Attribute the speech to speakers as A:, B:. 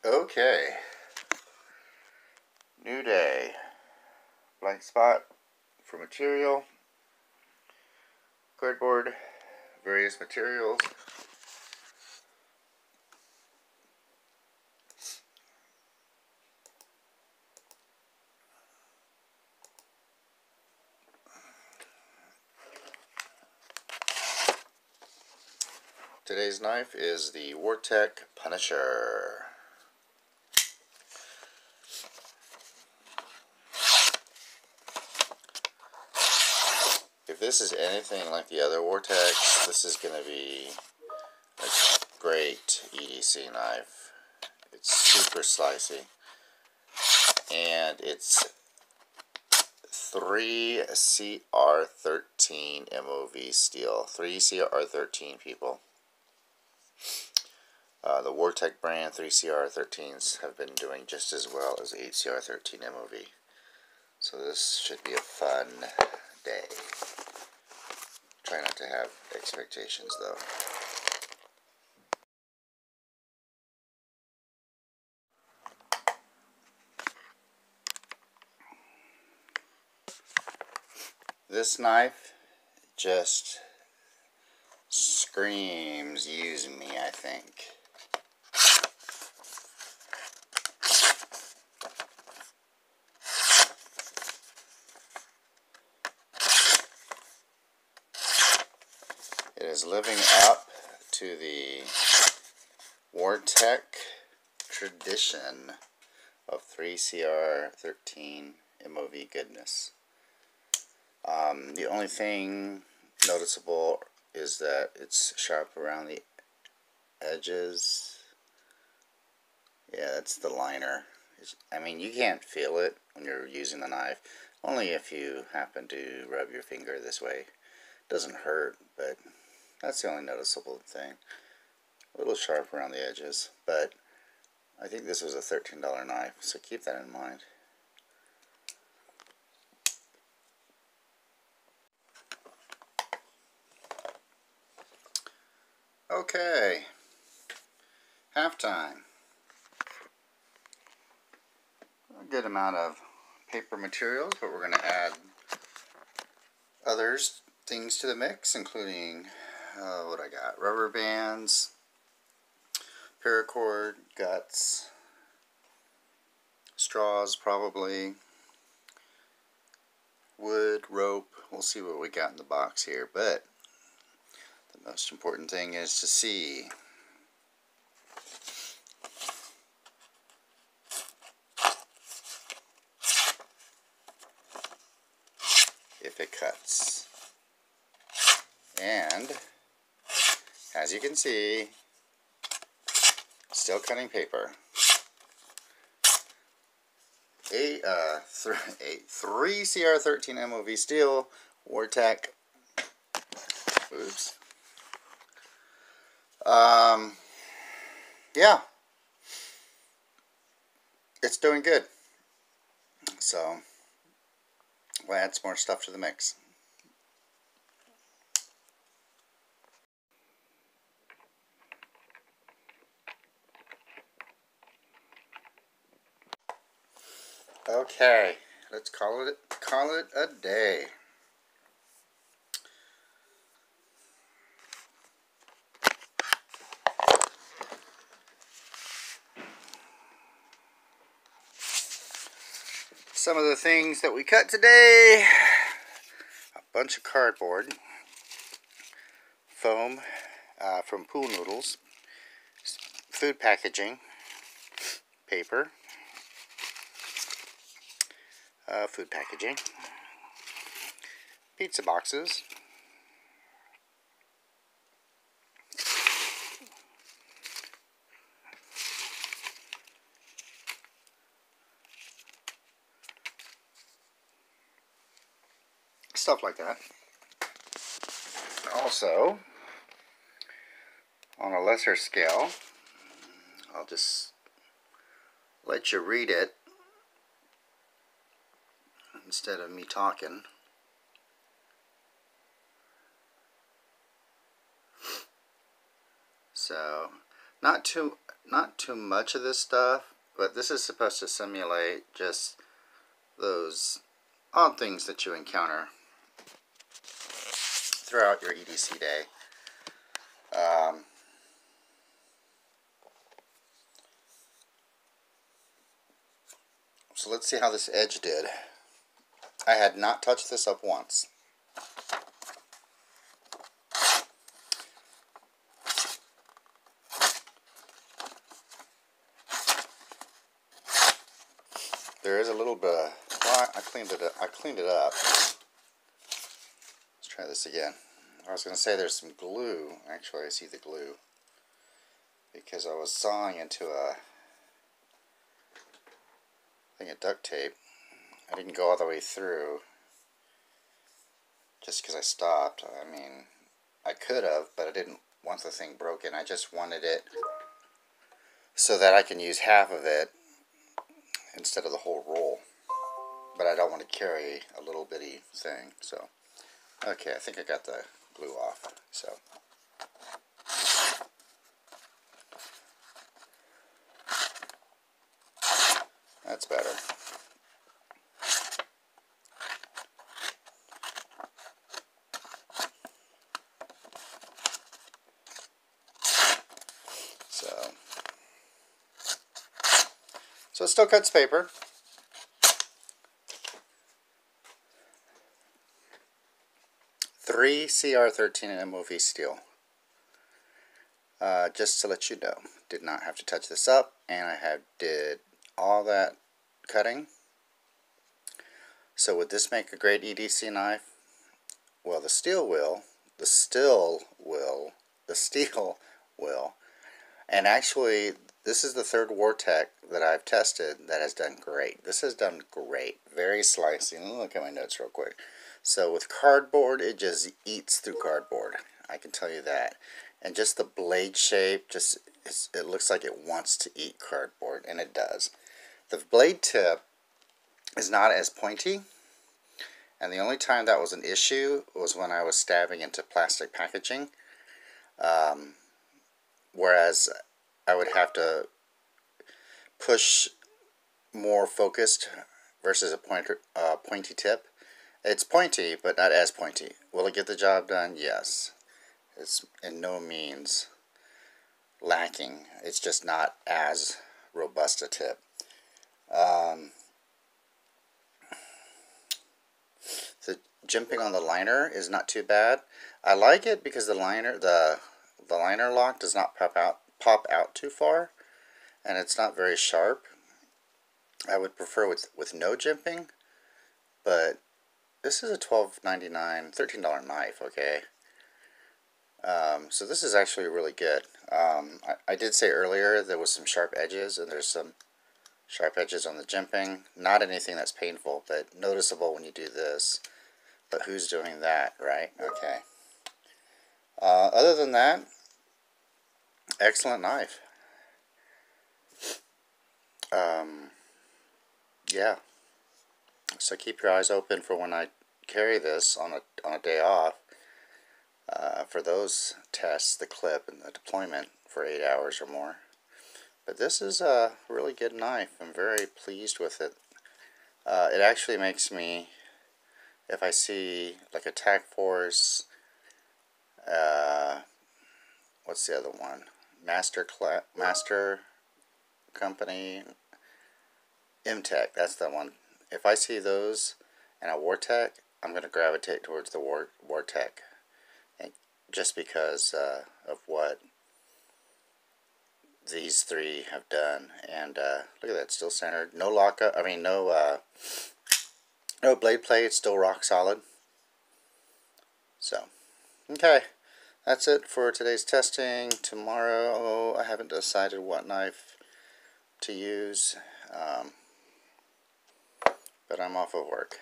A: Okay, new day, blank spot for material, cardboard, various materials. Today's knife is the Wartech Punisher. If this is anything like the other Wartechs, this is going to be a great EDC knife. It's super slicey, and it's 3CR13 MOV steel. 3CR13 people. The Wartech brand 3CR13s have been doing just as well as 8CR13 MOV. So this should be a fun day. Try not to have expectations though. This knife just screams use me, I think. It is living up to the Wartech tradition of 3CR13 MOV goodness. The only thing noticeable is that it's sharp around the edges. Yeah, that's the liner. I mean, you can't feel it when you're using the knife, only if you happen to rub your finger this way. It doesn't hurt, but that's the only noticeable thing. A little sharp around the edges, but I think this was a $13 knife, so keep that in mind. Okay, halftime. A good amount of paper materials, but we're going to add things to the mix, including what I got: rubber bands, paracord, guts, straws probably, wood, rope. We'll see what we got in the box here, but the most important thing is to see if it cuts. And as you can see, still cutting paper. 3CR13 MOV steel, Wartech. Oops. Yeah, it's doing good. So we'll add some more stuff to the mix. Okay, let's call it a day. Some of the things that we cut today: a bunch of cardboard, foam from pool noodles, food packaging, paper, food packaging, pizza boxes, stuff like that. Also, on a lesser scale, I'll just let you read it instead of me talking. So, not too not too much of this stuff, but this is supposed to simulate just those odd things that you encounter throughout your EDC day. So let's see how this edge did. I had not touched this up once. There is a little bit of, well, I cleaned it up. Let's try this again. I was going to say there's some glue. Actually, I see the glue because I was sawing into a thing of duct tape. I didn't go all the way through just because I stopped. I mean, I could have, but I didn't want the thing broken. I just wanted it so that I can use half of it instead of the whole roll. But I don't want to carry a little bitty thing. So, okay, I think I got the glue off. So, that's better. So it still cuts paper. Three CR13 MOV steel. Just to let you know, did not have to touch this up, and I did all that cutting. So would this make a great EDC knife? Well, the steel will. And actually, this is the third Wartech that I've tested that has done great. This has done great. Very slicey. Let me look at my notes real quick. So with cardboard, it just eats through cardboard. I can tell you that. And just the blade shape, it looks like it wants to eat cardboard, and it does. The blade tip is not as pointy. And the only time that was an issue was when I was stabbing into plastic packaging. Whereas I would have to push more focused versus a pointy tip. It's pointy, but not as pointy. Will it get the job done? Yes. It's in no means lacking. It's just not as robust a tip. The jimping on the liner is not too bad. I like it because the liner lock does not pop out too far, and it's not very sharp. I would prefer with no jimping, but this is a $12.99, $13 knife, okay? So this is actually really good. I did say earlier there was some sharp edges, and there's some sharp edges on the jimping. Not anything that's painful, but noticeable when you do this. But who's doing that, right? Okay. Other than that, excellent knife. Yeah. So keep your eyes open for when I carry this on a day off for those tests, the clip and the deployment for 8 hours or more. But this is a really good knife. I'm very pleased with it. It actually makes me, if I see like a Tac Force, what's the other one? Master Company, MTech, that's the one. If I see those and a Wartech, I'm going to gravitate towards the Wartech, and just because of what these three have done. And look at that, still centered, no lockup. I mean, no blade play. It's still rock solid. So, okay, that's it for today's testing. Tomorrow, I haven't decided what knife to use, but I'm off of work.